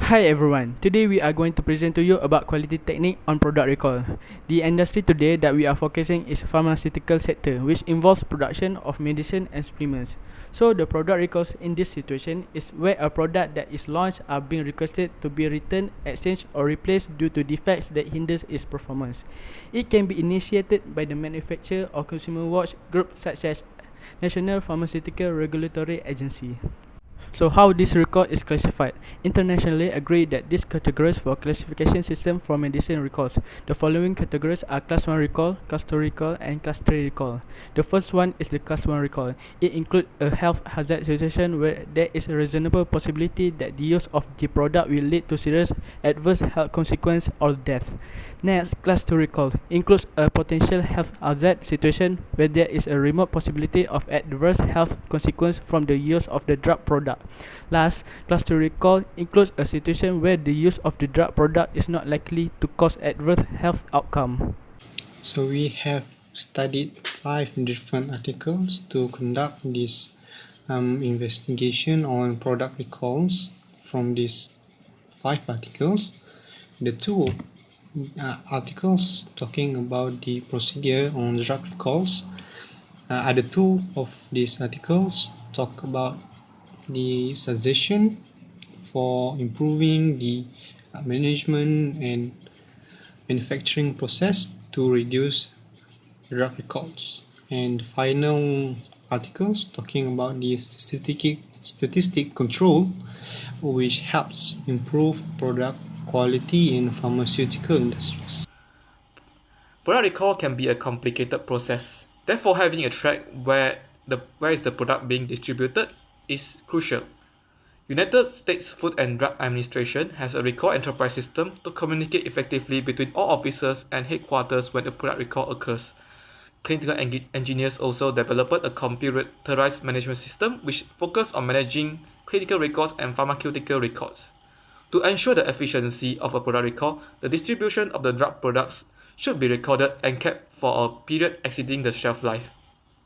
Hi everyone, today we are going to present to you about quality technique on product recall. The industry today that we are focusing is pharmaceutical sector, which involves production of medicine and supplements. So the product recalls in this situation is where a product that is launched are being requested to be returned, exchanged or replaced due to defects that hinders its performance. It can be initiated by the manufacturer or consumer watch group such as National Pharmaceutical Regulatory Agency. So how this recall is classified? Internationally agreed that these categories for classification system for medicine recalls. The following categories are class 1 recall, class 2 recall, and class 3 recall. The first one is the class 1 recall. It includes a health hazard situation where there is a reasonable possibility that the use of the product will lead to serious adverse health consequence or death. Next, class 2 recall includes a potential health hazard situation where there is a remote possibility of adverse health consequence from the use of the drug product. Last, class 2 recall includes a situation where the use of the drug product is not likely to cause adverse health outcome. So we have studied 5 different articles to conduct this investigation on product recalls. From these 5 articles, the 2 articles talking about the procedure on drug recalls, other 2 of these articles talk about the suggestion for improving the management and manufacturing process to reduce drug recalls. And final articles talking about the statistic control, which helps improve product quality in pharmaceutical industries. Product recall can be a complicated process. Therefore, having a track where is the product being distributed is crucial. United States Food and Drug Administration has a recall enterprise system to communicate effectively between all officers and headquarters when a product recall occurs. Clinical engineers also developed a computerized management system which focuses on managing clinical records and pharmaceutical records. To ensure the efficiency of a product recall, the distribution of the drug products should be recorded and kept for a period exceeding the shelf life.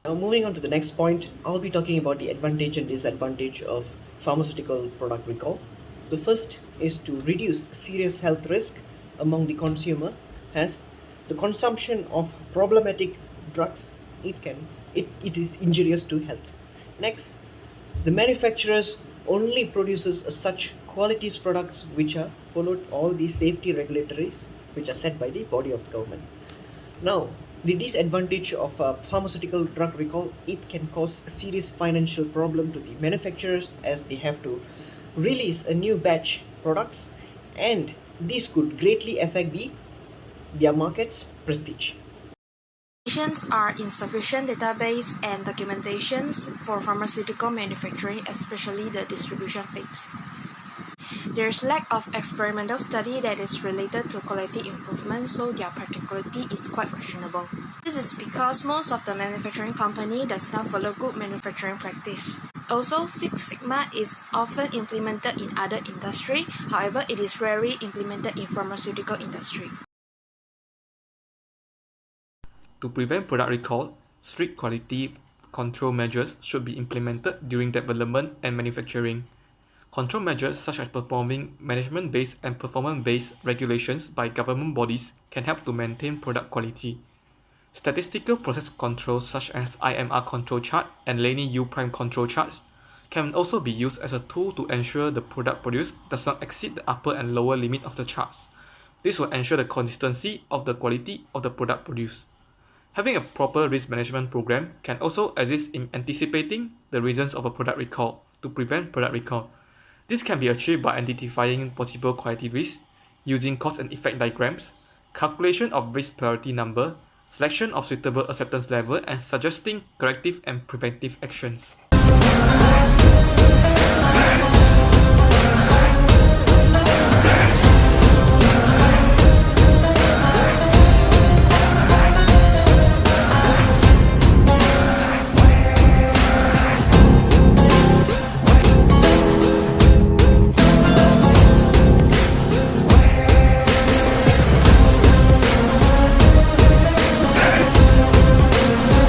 Now, moving on to the next point, I'll be talking about the advantage and disadvantage of pharmaceutical product recall. The first is to reduce serious health risk among the consumer, as the consumption of problematic drugs it is injurious to health. Next, the manufacturers only produces such qualities products which are followed all the safety regulatories which are set by the body of the government. Now, the disadvantage of pharmaceutical drug recall, it can cause a serious financial problem to the manufacturers as they have to release a new batch products, and this could greatly affect their market's prestige. Are insufficient database and documentations for pharmaceutical manufacturing, especially the distribution phase. There's lack of experimental study that is related to quality improvement, so their practicality is quite questionable. This is because most of the manufacturing company does not follow good manufacturing practice. Also, Six Sigma is often implemented in other industry, however, it is rarely implemented in pharmaceutical industry. To prevent product recall, strict quality control measures should be implemented during development and manufacturing. Control measures such as performing management-based and performance-based regulations by government bodies can help to maintain product quality. Statistical process controls such as IMR control chart and Laney U-prime control chart can also be used as a tool to ensure the product produced does not exceed the upper and lower limit of the charts. This will ensure the consistency of the quality of the product produced. Having a proper risk management program can also assist in anticipating the reasons of a product recall to prevent product recall. This can be achieved by identifying possible quality risks, using cause and effect diagrams, calculation of risk priority number, selection of suitable acceptance level, and suggesting corrective and preventive actions.